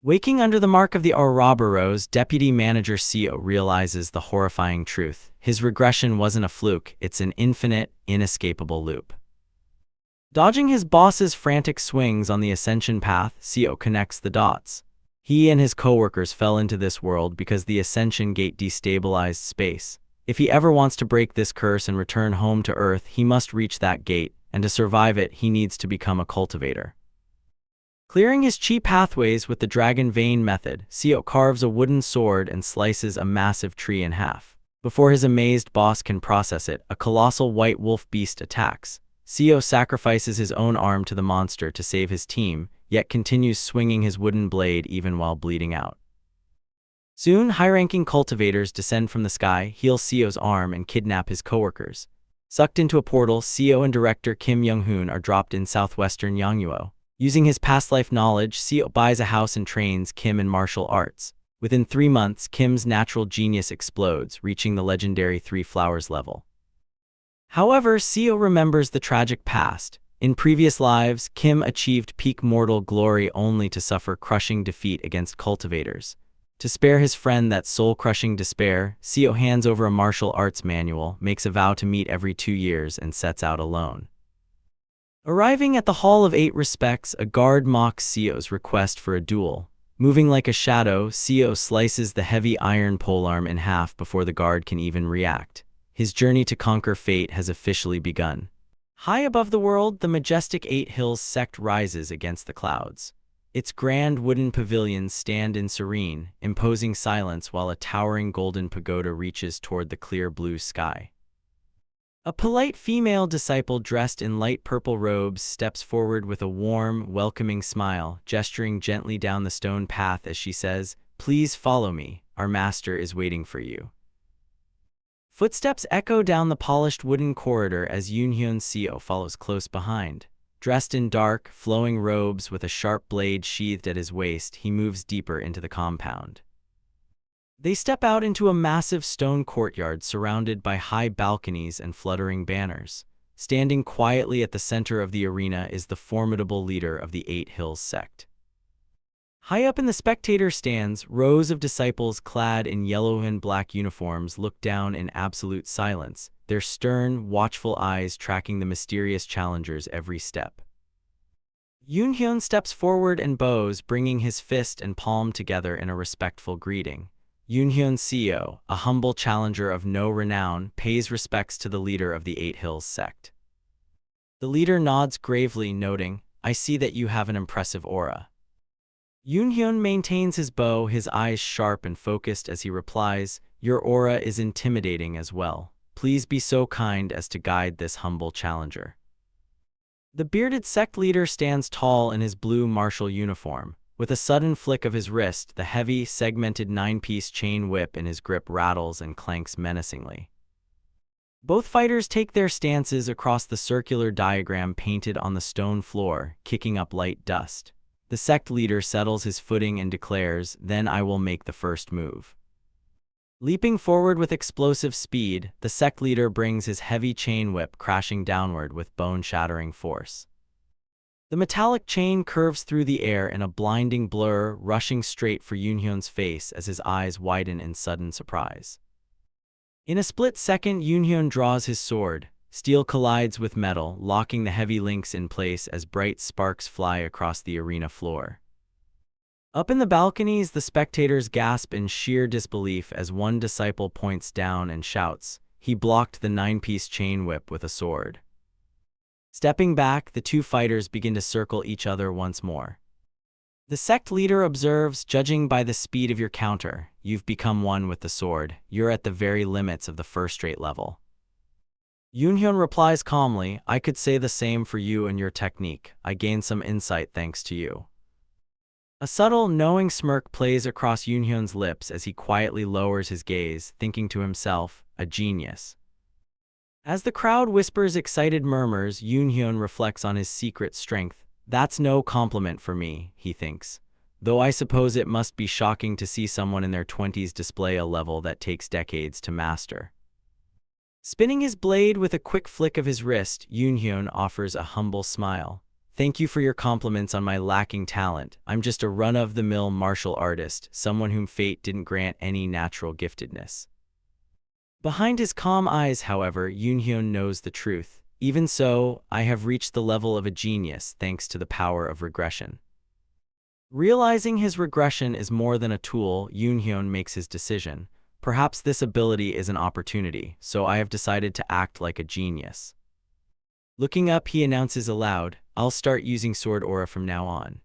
Waking under the mark of the Ouroboros, Deputy Manager Seo realizes the horrifying truth. His regression wasn't a fluke, it's an infinite, inescapable loop. Dodging his boss's frantic swings on the ascension path, Seo connects the dots. He and his coworkers fell into this world because the ascension gate destabilized space. If he ever wants to break this curse and return home to Earth, he must reach that gate, and to survive it, he needs to become a cultivator. Clearing his chi pathways with the dragon vein method, Seo carves a wooden sword and slices a massive tree in half. Before his amazed boss can process it, a colossal white wolf beast attacks. Seo sacrifices his own arm to the monster to save his team, yet continues swinging his wooden blade even while bleeding out. Soon, high-ranking cultivators descend from the sky, heal Seo's arm, and kidnap his coworkers. Sucked into a portal, Seo and director Kim Young-hoon are dropped in southwestern Yangwoo. Using his past life knowledge, Seo buys a house and trains Kim in martial arts. Within 3 months, Kim's natural genius explodes, reaching the legendary 3 flowers level. However, Seo remembers the tragic past. In previous lives, Kim achieved peak mortal glory only to suffer crushing defeat against cultivators. To spare his friend that soul-crushing despair, Seo hands over a martial arts manual, makes a vow to meet every 2 years, and sets out alone. Arriving at the Hall of 8 Respects, a guard mocks Seo's request for a duel. Moving like a shadow, Seo slices the heavy iron polearm in half before the guard can even react. His journey to conquer fate has officially begun. High above the world, the majestic 8 Hills sect rises against the clouds. Its grand wooden pavilions stand in serene, imposing silence while a towering golden pagoda reaches toward the clear blue sky. A polite female disciple dressed in light purple robes steps forward with a warm, welcoming smile, gesturing gently down the stone path as she says, "Please follow me, our master is waiting for you." Footsteps echo down the polished wooden corridor as Eun-hyun Seo follows close behind. Dressed in dark, flowing robes with a sharp blade sheathed at his waist, he moves deeper into the compound. They step out into a massive stone courtyard surrounded by high balconies and fluttering banners. Standing quietly at the center of the arena is the formidable leader of the 8 Hills sect. High up in the spectator stands, rows of disciples clad in yellow and black uniforms look down in absolute silence, their stern, watchful eyes tracking the mysterious challenger's every step. Eun-hyun steps forward and bows, bringing his fist and palm together in a respectful greeting. Eun-hyun Seo, a humble challenger of no renown, pays respects to the leader of the 8 Hills sect. The leader nods gravely, noting, "I see that you have an impressive aura." Eun-hyun maintains his bow, his eyes sharp and focused as he replies, "Your aura is intimidating as well. Please be so kind as to guide this humble challenger." The bearded sect leader stands tall in his blue martial uniform. With a sudden flick of his wrist, the heavy, segmented 9-piece chain whip in his grip rattles and clanks menacingly. Both fighters take their stances across the circular diagram painted on the stone floor, kicking up light dust. The sect leader settles his footing and declares, "Then I will make the first move." Leaping forward with explosive speed, the sect leader brings his heavy chain whip crashing downward with bone-shattering force. The metallic chain curves through the air in a blinding blur, rushing straight for Eun-hyun's face as his eyes widen in sudden surprise. In a split second, Eun-hyun draws his sword. Steel collides with metal, locking the heavy links in place as bright sparks fly across the arena floor. Up in the balconies, the spectators gasp in sheer disbelief as one disciple points down and shouts, "He blocked the 9-piece chain whip with a sword." Stepping back, the 2 fighters begin to circle each other once more. The sect leader observes, "Judging by the speed of your counter, you've become one with the sword. You're at the very limits of the first-rate level." Eun-hyun replies calmly, "I could say the same for you and your technique. I gained some insight thanks to you." A subtle, knowing smirk plays across Eun-hyun's lips as he quietly lowers his gaze, thinking to himself, "A genius." As the crowd whispers excited murmurs, Eun-hyun reflects on his secret strength. "That's no compliment for me," he thinks. "Though I suppose it must be shocking to see someone in their 20s display a level that takes decades to master." Spinning his blade with a quick flick of his wrist, Eun-hyun offers a humble smile. Thank you for your compliments on my lacking talent. I'm just a run-of-the-mill martial artist, someone whom fate didn't grant any natural giftedness. Behind his calm eyes, however, Eun-hyun knows the truth. Even so, I have reached the level of a genius thanks to the power of regression. Realizing his regression is more than a tool, Eun-hyun makes his decision. Perhaps this ability is an opportunity, so I have decided to act like a genius. Looking up, he announces aloud, I'll start using sword aura from now on.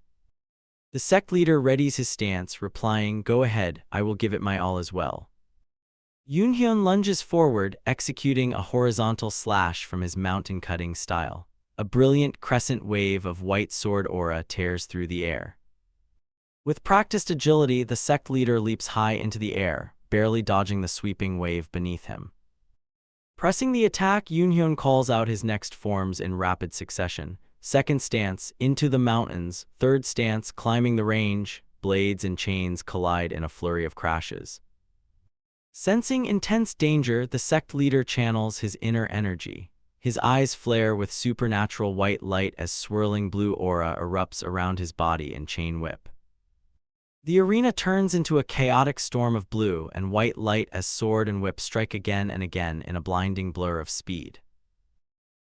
The sect leader readies his stance, replying, Go ahead, I will give it my all as well. Eun-hyun lunges forward, executing a horizontal slash from his mountain-cutting style. A brilliant crescent wave of white sword aura tears through the air. With practiced agility, the sect leader leaps high into the air, barely dodging the sweeping wave beneath him. Pressing the attack, Eun-hyun calls out his next forms in rapid succession. Second stance, into the mountains. Third stance, climbing the range. Blades and chains collide in a flurry of crashes. Sensing intense danger, the sect leader channels his inner energy. His eyes flare with supernatural white light as swirling blue aura erupts around his body in chain whip. The arena turns into a chaotic storm of blue and white light as sword and whip strike again and again in a blinding blur of speed.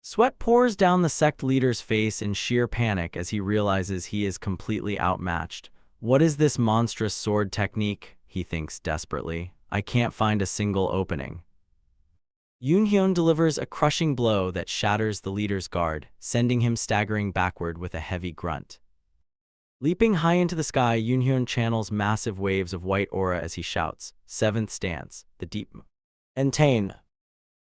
Sweat pours down the sect leader's face in sheer panic as he realizes he is completely outmatched. What is this monstrous sword technique? He thinks desperately. I can't find a single opening. Eun-hyun delivers a crushing blow that shatters the leader's guard, sending him staggering backward with a heavy grunt. Leaping high into the sky, Eun-hyun channels massive waves of white aura as he shouts, Seventh stance, the deep mundane.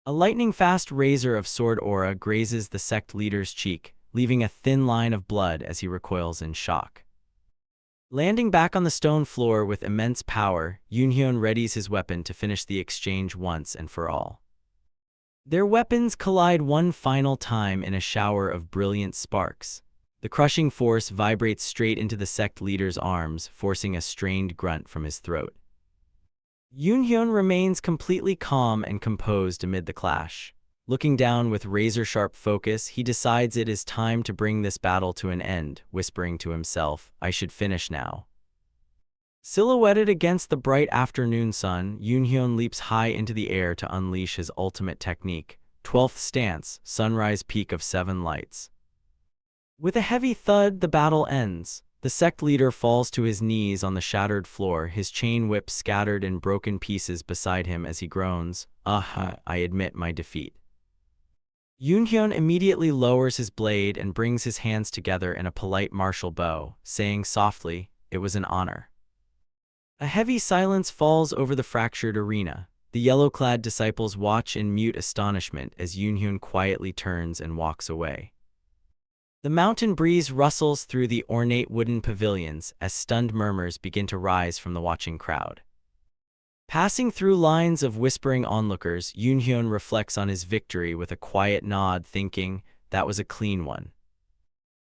A lightning-fast razor of sword aura grazes the sect leader's cheek, leaving a thin line of blood as he recoils in shock. Landing back on the stone floor with immense power, Eun-hyun readies his weapon to finish the exchange once and for all. Their weapons collide one final time in a shower of brilliant sparks. The crushing force vibrates straight into the sect leader's arms, forcing a strained grunt from his throat. Eun-hyun remains completely calm and composed amid the clash. Looking down with razor-sharp focus, he decides it is time to bring this battle to an end, whispering to himself, I should finish now. Silhouetted against the bright afternoon sun, Eun-hyun leaps high into the air to unleash his ultimate technique. 12th stance, sunrise peak of 7 lights. With a heavy thud, the battle ends. The sect leader falls to his knees on the shattered floor, his chain whip scattered in broken pieces beside him as he groans, I admit my defeat. Eun-hyun immediately lowers his blade and brings his hands together in a polite martial bow, saying softly, It was an honor. A heavy silence falls over the fractured arena. The yellow-clad disciples watch in mute astonishment as Eun-hyun quietly turns and walks away. The mountain breeze rustles through the ornate wooden pavilions as stunned murmurs begin to rise from the watching crowd. Passing through lines of whispering onlookers, Eun-hyun reflects on his victory with a quiet nod, thinking, that was a clean one.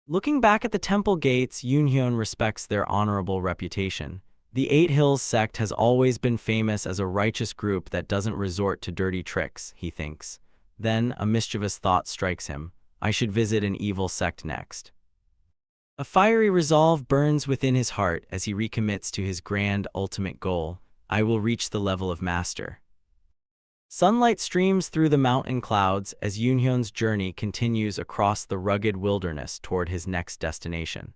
Looking back at the temple gates, Eun-hyun respects their honorable reputation. The Eight Hills sect has always been famous as a righteous group that doesn't resort to dirty tricks, he thinks. Then, a mischievous thought strikes him. I should visit an evil sect next. A fiery resolve burns within his heart as he recommits to his grand ultimate goal. I will reach the level of master. Sunlight streams through the mountain clouds as Eun-hyun's journey continues across the rugged wilderness toward his next destination.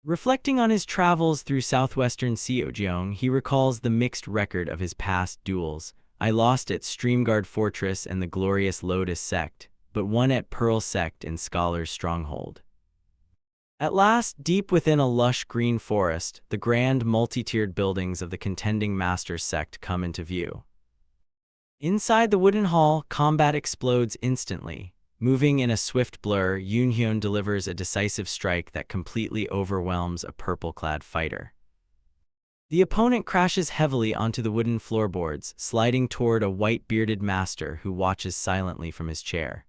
Reflecting on his travels through southwestern Seojeong, he recalls the mixed record of his past duels. I lost at Streamguard Fortress and the glorious Lotus sect, but won at Pearl sect in Scholar's Stronghold. At last, deep within a lush green forest, the grand multi-tiered buildings of the contending Masters sect come into view. Inside the wooden hall, combat explodes instantly. Moving in a swift blur, Eun-hyun delivers a decisive strike that completely overwhelms a purple-clad fighter. The opponent crashes heavily onto the wooden floorboards, sliding toward a white-bearded master who watches silently from his chair.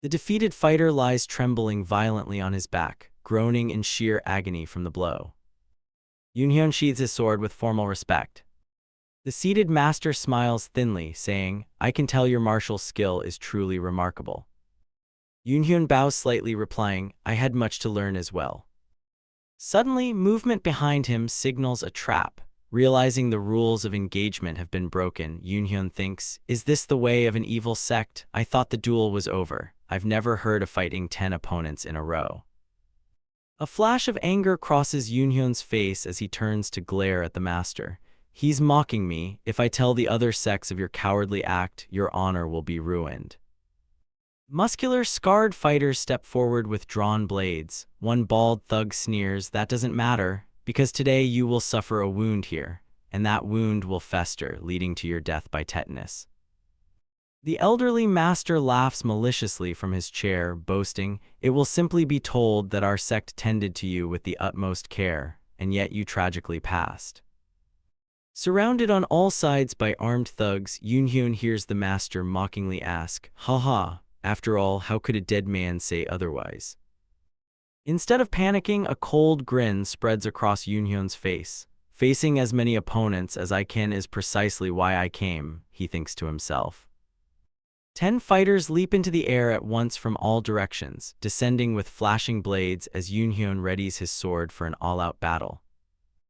The defeated fighter lies trembling violently on his back, groaning in sheer agony from the blow. Eun-hyun sheathes his sword with formal respect. The seated master smiles thinly, saying, I can tell your martial skill is truly remarkable. Eun-hyun bows slightly, replying, I had much to learn as well. Suddenly, movement behind him signals a trap. Realizing the rules of engagement have been broken, Eun-hyun thinks, is this the way of an evil sect? I thought the duel was over. I've never heard of fighting 10 opponents in a row. A flash of anger crosses Eun-hyun's face as he turns to glare at the master. He's mocking me. If I tell the other sects of your cowardly act, your honor will be ruined. Muscular, scarred fighters step forward with drawn blades. One bald thug sneers, that doesn't matter, because today you will suffer a wound here, and that wound will fester, leading to your death by tetanus. The elderly master laughs maliciously from his chair, boasting, it will simply be told that our sect tended to you with the utmost care, and yet you tragically passed. Surrounded on all sides by armed thugs, Eun-hyun hears the master mockingly ask, haha, after all, how could a dead man say otherwise? Instead of panicking, a cold grin spreads across Eun-hyun's face. Facing as many opponents as I can is precisely why I came, he thinks to himself. 10 fighters leap into the air at once from all directions, descending with flashing blades as Eun-hyun readies his sword for an all-out battle.